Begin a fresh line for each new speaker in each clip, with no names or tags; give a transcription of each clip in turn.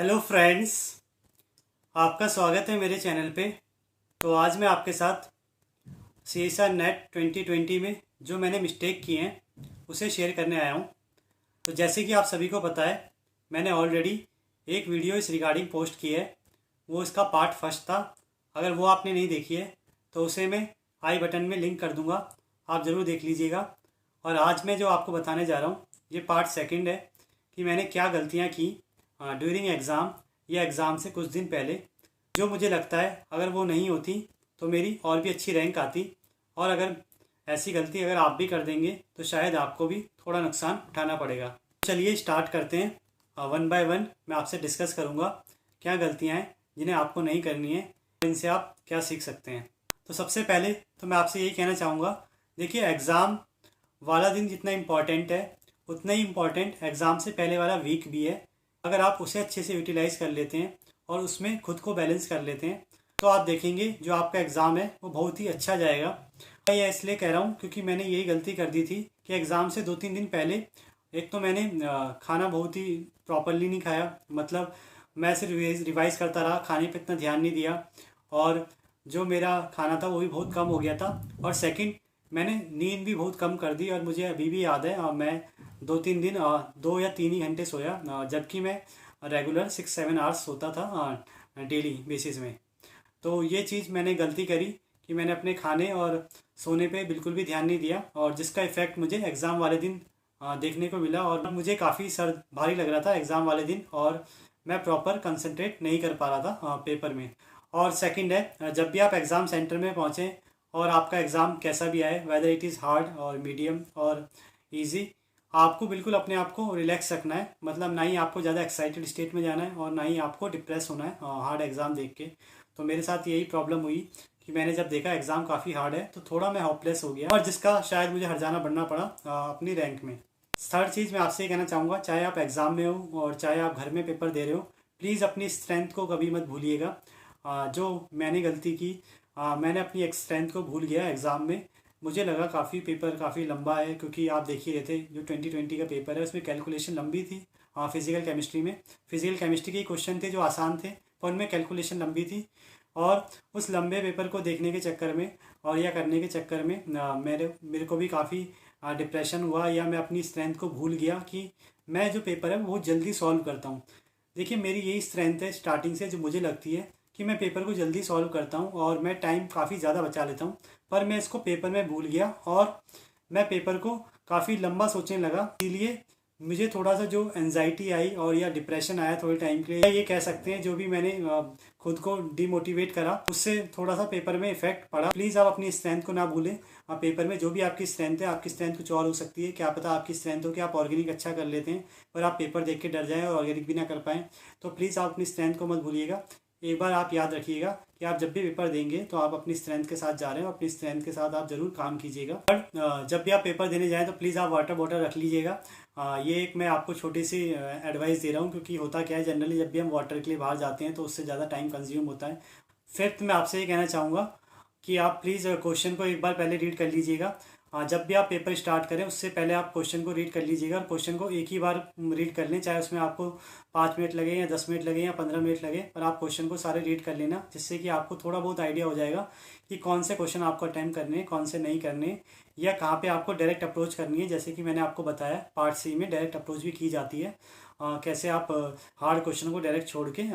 Hello friends, आपका स्वागत है मेरे चैनल पे। तो आज मैं आपके साथ CSR नेट 2020 में जो मैंने मिस्टेक किए हैं उसे शेयर करने आया हूँ। तो जैसे कि आप सभी को पता है, मैंने ऑलरेडी एक वीडियो इस रिगार्डिंग पोस्ट की है। वो इसका पार्ट फर्स्ट था। अगर वो आपने नहीं देखी है तो उसे मैं आई बटन में लिंक कर दूँगा, आप ज़रूर देख लीजिएगा। और आज मैं जो आपको बताने जा रहा हूँ ये पार्ट सेकंड है कि मैंने क्या गलतियाँ की ड्यूरिंग एग्ज़ाम या एग्ज़ाम से कुछ दिन पहले, जो मुझे लगता है अगर वो नहीं होती तो मेरी और भी अच्छी रैंक आती। और अगर ऐसी गलती अगर आप भी कर देंगे तो शायद आपको भी थोड़ा नुकसान उठाना पड़ेगा। चलिए स्टार्ट करते हैं। वन बाय वन मैं आपसे डिस्कस करूँगा क्या गलतियाँ हैं जिन्हें आपको नहीं करनी है, इनसे आप क्या सीख सकते हैं। तो सबसे पहले तो मैं आपसे यही कहना चाहूँगा, देखिए एग्ज़ाम वाला दिन जितना इम्पॉर्टेंट है उतना ही इम्पॉर्टेंट एग्ज़ाम से पहले वाला वीक भी है। अगर आप उसे अच्छे से यूटिलाइज़ कर लेते हैं और उसमें खुद को बैलेंस कर लेते हैं तो आप देखेंगे जो आपका एग्ज़ाम है वो बहुत ही अच्छा जाएगा। मैं ये इसलिए कह रहा हूँ क्योंकि मैंने यही गलती कर दी थी कि एग्ज़ाम से 2-3 दिन पहले एक तो मैंने खाना बहुत ही प्रॉपरली नहीं खाया, मतलब मैं सिर्फ रिवाइज़ करता रहा, खाने पे इतना ध्यान नहीं दिया और जो मेरा खाना था वो भी बहुत कम हो गया था। और सेकंड, मैंने नींद भी बहुत कम कर दी और मुझे अभी भी याद है मैं 2-3 दिन 2 या 3 ही घंटे सोया, जबकि मैं रेगुलर 6-7 आवर्स सोता था डेली बेसिस में। तो ये चीज़ मैंने गलती करी कि मैंने अपने खाने और सोने पे बिल्कुल भी ध्यान नहीं दिया और जिसका इफ़ेक्ट मुझे एग्ज़ाम वाले दिन देखने को मिला। और मुझे काफ़ी सर भारी लग रहा था एग्ज़ाम वाले दिन और मैं प्रॉपर कंसंट्रेट नहीं कर पा रहा था पेपर में। और सेकंड है, जब भी आप एग्ज़ाम सेंटर में पहुँचें और आपका एग्ज़ाम कैसा भी आए, वेदर इट इज़ हार्ड और मीडियम और इजी, आपको बिल्कुल अपने आप को रिलैक्स रखना है। मतलब ना ही आपको ज़्यादा एक्साइटेड स्टेट में जाना है और ना ही आपको डिप्रेस होना है हार्ड एग्ज़ाम देख के। तो मेरे साथ यही प्रॉब्लम हुई कि मैंने जब देखा एग्ज़ाम काफ़ी हार्ड है तो थोड़ा मैं होपलेस हो गया और जिसका शायद मुझे हर्जाना बढ़ना पड़ा अपनी रैंक में। थर्ड चीज़ मैं आपसे ये कहना चाहूँगा, चाहे आप एग्ज़ाम में हो और चाहे आप घर में पेपर दे रहे हो, प्लीज़ अपनी स्ट्रेंथ को कभी मत भूलिएगा। जो मैंने गलती की, मैंने अपनी एक स्ट्रेंथ को भूल गया एग्ज़ाम में। मुझे लगा काफ़ी पेपर काफ़ी लंबा है क्योंकि आप देख ही रहे थे जो 2020 का पेपर है उसमें कैलकुलेशन लंबी थी। फिज़िकल केमिस्ट्री में फिज़िकल केमिस्ट्री के क्वेश्चन थे जो आसान थे पर उनमें कैलकुलेशन लंबी थी। और उस लंबे पेपर को देखने के चक्कर में और या करने के चक्कर में मेरे को भी काफ़ी डिप्रेशन हुआ या मैं अपनी स्ट्रेंथ को भूल गया कि मैं जो पेपर है वो बहुत जल्दी सॉल्व करता हूँ। देखिए मेरी यही स्ट्रेंथ है स्टार्टिंग से, जो मुझे लगती है कि मैं पेपर को जल्दी सॉल्व करता हूँ और मैं टाइम काफ़ी ज़्यादा बचा लेता हूँ। पर मैं इसको पेपर में भूल गया और मैं पेपर को काफ़ी लंबा सोचने लगा, इसीलिए मुझे थोड़ा सा जो एनजाइटी आई और या डिप्रेशन आया थोड़े टाइम के लिए, ये कह सकते हैं जो भी मैंने खुद को डिमोटिवेट करा उससे थोड़ा सा पेपर में इफेक्ट पड़ा। प्लीज़ आप अपनी स्ट्रेंथ को ना भूलें। आप पेपर में जो भी आपकी स्ट्रेंथ है, आपकी स्ट्रेंथ कुछ और हो सकती है, क्या पता आपकी स्ट्रेंथ हो कि आप ऑर्गेनिक अच्छा कर लेते हैं पर आप पेपर देख के डर जाएं और ऑर्गेनिक भी ना कर पाएँ। तो प्लीज़ आप अपनी स्ट्रेंथ को मत भूलिएगा। एक बार आप याद रखिएगा कि आप जब भी पेपर देंगे तो आप अपनी स्ट्रेंथ के साथ जा रहे हो, अपनी स्ट्रेंथ के साथ आप ज़रूर काम कीजिएगा। और जब भी आप पेपर देने जाएं तो प्लीज़ आप वाटर बॉटल रख लीजिएगा। ये एक मैं आपको छोटी सी एडवाइस दे रहा हूँ क्योंकि होता क्या है, जनरली जब भी हम वाटर के लिए बाहर जाते हैं तो उससे ज़्यादा टाइम कंज्यूम होता है। फिफ्थ मैं आपसे ये कहना चाहूँगा कि आप प्लीज़ क्वेश्चन को एक बार पहले रीड कर लीजिएगा। जब भी आप पेपर स्टार्ट करें उससे पहले आप क्वेश्चन को रीड कर लीजिएगा और क्वेश्चन को एक ही बार रीड कर लें, चाहे उसमें आपको 5 मिनट लगे या 10 मिनट लगे या 15 मिनट लगे, पर आप क्वेश्चन को सारे रीड कर लेना, जिससे कि आपको थोड़ा बहुत आइडिया हो जाएगा कि कौन से क्वेश्चन आपको अटैम्प्ट करने हैं, कौन से नहीं करने, या कहाँ पे आपको डायरेक्ट अप्रोच करनी है। जैसे कि मैंने आपको बताया पार्ट सी में डायरेक्ट अप्रोच भी की जाती है, कैसे आप हार्ड क्वेश्चन को डायरेक्ट छोड़ के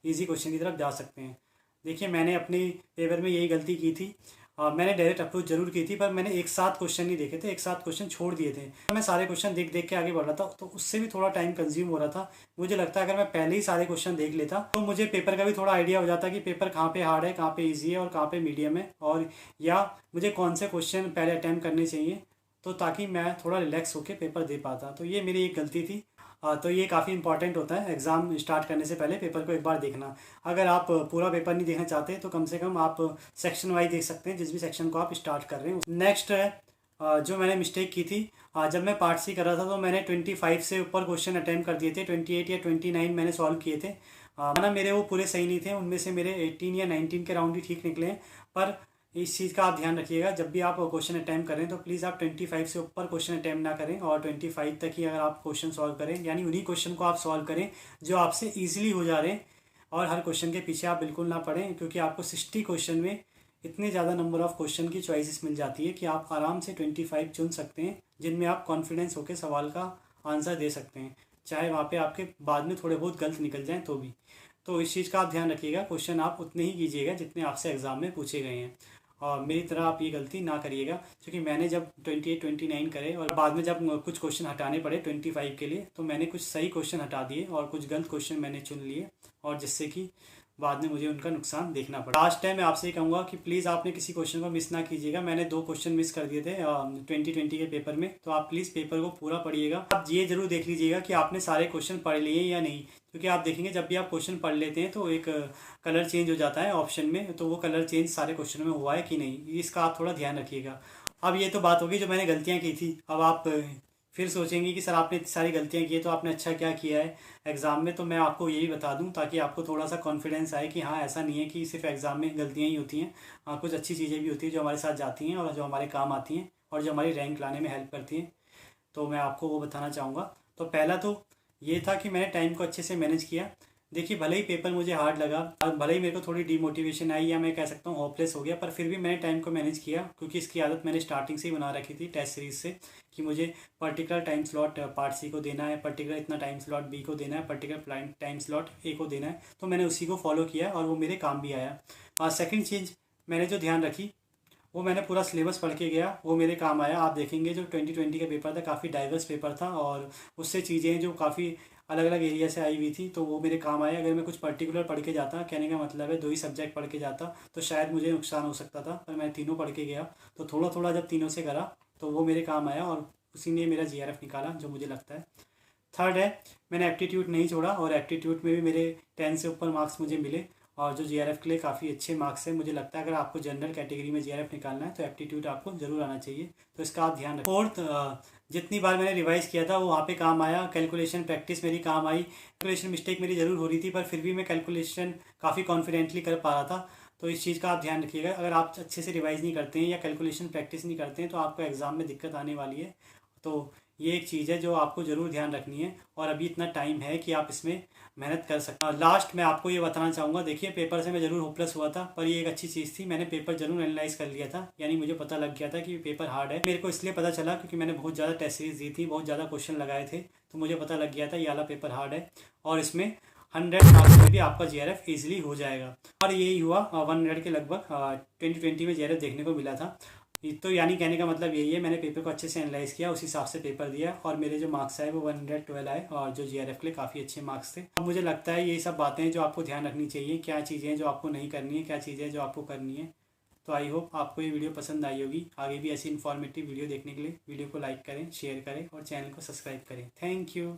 ईजी क्वेश्चन की तरफ जा सकते हैं। देखिए मैंने अपने पेपर में यही गलती की थी। मैंने डायरेक्ट अप्रोच जरूर की थी पर मैंने एक साथ क्वेश्चन नहीं देखे थे, एक साथ क्वेश्चन छोड़ दिए थे। मैं सारे क्वेश्चन देख देख के आगे बढ़ रहा था तो उससे भी थोड़ा टाइम कंज्यूम हो रहा था। मुझे लगता है अगर मैं पहले ही सारे क्वेश्चन देख लेता तो मुझे पेपर का भी थोड़ा आइडिया हो जाता कि पेपर कहाँ पे हार्ड है, कहाँ पे ईजी है और कहाँ पे मीडियम है, और या मुझे कौन से क्वेश्चन पहले अटैम्प्ट करने चाहिए, तो ताकि मैं थोड़ा रिलैक्स होकर पेपर दे पाता। तो ये मेरी एक गलती थी। तो ये काफ़ी इंपॉर्टेंट होता है एग्ज़ाम स्टार्ट करने से पहले पेपर को एक बार देखना। अगर आप पूरा पेपर नहीं देखना चाहते तो कम से कम आप सेक्शन वाइज देख सकते हैं, जिस भी सेक्शन को आप स्टार्ट कर रहे हैं। नेक्स्ट है जो मैंने मिस्टेक की थी, जब मैं पार्ट सी कर रहा था तो मैंने 25 से ऊपर क्वेश्चन अटैम्प्ट कर दिए थे, 28 या 29 मैंने सॉल्व किए थे। ना मेरे वो पूरे सही नहीं थे, उनमें से मेरे 18 या 19 के राउंड ही ठीक निकले हैं। पर इस चीज़ का आप ध्यान रखिएगा, जब भी आप क्वेश्चन अटैम्प्ट करें तो प्लीज़ आप 25 से ऊपर क्वेश्चन अटैम्प्ट ना करें, और 25 तक ही अगर आप क्वेश्चन सॉल्व करें, यानी उन्हीं क्वेश्चन को आप सॉल्व करें जो आपसे ईजिली हो जा रहे हैं, और हर क्वेश्चन के पीछे आप बिल्कुल ना पढ़ें, क्योंकि आपको 60 क्वेश्चन में इतने ज़्यादा नंबर ऑफ़ क्वेश्चन की चॉइसेस मिल जाती है कि आप आराम से 25 चुन सकते हैं जिनमें आप कॉन्फिडेंस होकर सवाल का आंसर दे सकते हैं, चाहे वहाँ पे आपके बाद में थोड़े बहुत गलत निकल जाएं तो भी। तो इस चीज़ का आप ध्यान रखिएगा, क्वेश्चन आप उतने ही कीजिएगा जितने आपसे एग्ज़ाम में पूछे गए हैं, और मेरी तरह आप ये गलती ना करिएगा, क्योंकि मैंने जब 28 29 करे और बाद में जब कुछ क्वेश्चन हटाने पड़े 25 के लिए, तो मैंने कुछ सही क्वेश्चन हटा दिए और कुछ गलत क्वेश्चन मैंने चुन लिए, और जिससे कि बाद में मुझे उनका नुकसान देखना पड़ा। लास्ट टाइम मैं आपसे ये कहूँगा कि प्लीज़ आपने किसी क्वेश्चन को मिस ना कीजिएगा। मैंने 2 क्वेश्चन मिस कर दिए थे 2020 के पेपर में, तो आप प्लीज़ पेपर को पूरा पढ़िएगा। आप ये जरूर देख लीजिएगा कि आपने सारे क्वेश्चन पढ़ लिए या नहीं, क्योंकि आप देखेंगे जब भी आप क्वेश्चन पढ़ लेते हैं तो एक कलर चेंज हो जाता है ऑप्शन में, तो वो कलर चेंज सारे क्वेश्चन में हुआ है कि नहीं, इसका आप थोड़ा ध्यान रखिएगा। अब ये तो बात होगी जो मैंने गलतियाँ की थी। अब आप फिर सोचेंगे कि सर आपने इतनी सारी गलतियाँ की है तो आपने अच्छा क्या किया है एग्ज़ाम में, तो मैं आपको यही बता दूं ताकि आपको थोड़ा सा कॉन्फिडेंस आए कि हाँ ऐसा नहीं है कि सिर्फ एग्ज़ाम में गलतियाँ ही होती हैं, हाँ कुछ अच्छी चीज़ें भी होती हैं जो हमारे साथ जाती हैं और जो हमारे काम आती हैं और जो हमारी रैंक लाने में हेल्प करती हैं, तो मैं आपको वो बताना चाहूँगा। तो पहला तो ये था कि मैंने टाइम को अच्छे से मैनेज किया। देखिए भले ही पेपर मुझे हार्ड लगा, भले ही मेरे को थोड़ी डीमोटिवेशन आई, या मैं कह सकता हूँ होपलेस हो गया, पर फिर भी मैंने टाइम को मैनेज किया, क्योंकि इसकी आदत मैंने स्टार्टिंग से ही बना रखी थी टेस्ट सीरीज से, कि मुझे particular time slot part C को देना है, पर्टिकुलर इतना टाइम स्लॉट बी को देना है, पर्टिकुलर टाइम स्लॉट ए को देना है, तो मैंने उसी को फॉलो किया और वो मेरे काम भी आया। और सेकेंड चीज़ मैंने जो ध्यान रखी, वो मैंने पूरा सिलेबस पढ़ के गया, वो मेरे काम आया। आप देखेंगे जो 2020 का पेपर था काफ़ी डाइवर्स पेपर था, और उससे चीज़ें जो काफ़ी अलग अलग एरिया से आई हुई थी, तो वो मेरे काम आए। अगर मैं कुछ पर्टिकुलर पढ़ के जाता, कहने का मतलब है 2 ही सब्जेक्ट पढ़ के जाता, तो शायद मुझे नुकसान हो सकता था, पर मैं तीनों पढ़ के गया, तो थोड़ा थोड़ा जब तीनों से करा तो वो मेरे काम आया, और उसी ने मेरा GRF निकाला जो मुझे लगता है। थर्ड है, मैंने एप्टीट्यूड नहीं छोड़ा, और एप्टीट्यूड में भी मेरे 10 से ऊपर मार्क्स मुझे मिले, और जो GRF के लिए काफ़ी अच्छे मार्क्स है। मुझे लगता है अगर आपको जनरल कैटेगरी में GRF निकालना है तो एप्टीट्यूड आपको ज़रूर आना चाहिए, तो इसका आप ध्यान रखें। फोर्थ, जितनी बार मैंने रिवाइज़ किया था वो वहाँ पे काम आया। कैलकुलेशन प्रैक्टिस मेरी काम आई। कैलकुलेशन मिस्टेक मेरी ज़रूर हो रही थी, पर फिर भी मैं कैलकुलेशन काफ़ी कॉन्फिडेंटली कर पा रहा था, तो इस चीज़ का आप ध्यान रखिएगा। अगर आप अच्छे से रिवाइज़ नहीं करते हैं या कैलकुलेशन प्रैक्टिस नहीं करते हैं तो आपको एग्ज़ाम में दिक्कत आने वाली है, तो ये एक चीज़ है जो आपको ज़रूर ध्यान रखनी है, और अभी इतना टाइम है कि आप इसमें मेहनत कर सकते हैं। लास्ट मैं आपको ये बताना चाहूँगा, देखिए पेपर से मैं ज़रूर होपलेस हुआ था, पर ये एक अच्छी चीज़ थी, मैंने पेपर ज़रूर एनालाइज कर लिया था, यानी मुझे पता लग गया था कि पेपर हार्ड है। मेरे को इसलिए पता चला क्योंकि मैंने बहुत ज़्यादा टेस्ट सीरीज दी थी, बहुत ज़्यादा क्वेश्चन लगाए थे, तो मुझे पता लग गया था ये वाला पेपर हार्ड है, और इसमें 100 मार्क्स में भी आपका GRF ईजिली हो जाएगा। और यही हुआ, 100 के लगभग 2020 में GRF देखने को मिला था। तो यानी कहने का मतलब यही है, मैंने पेपर को अच्छे से एनालाइज किया, उस हिसाब से पेपर दिया, और मेरे जो मार्क्स आए वो 112 आए, और जो GRF के लिए काफ़ी अच्छे मार्क्स थे। अब मुझे लगता है यही सब बातें हैं जो आपको ध्यान रखनी चाहिए, क्या चीज़ें हैं जो आपको नहीं करनी है, क्या चीज़ें हैं जो आपको करनी है। तो आई होप आपको ये वीडियो पसंद आई होगी। आगे भी ऐसी इन्फॉर्मेटिव वीडियो देखने के लिए वीडियो को लाइक करें, शेयर करें और चैनल को सब्सक्राइब करें। Thank you.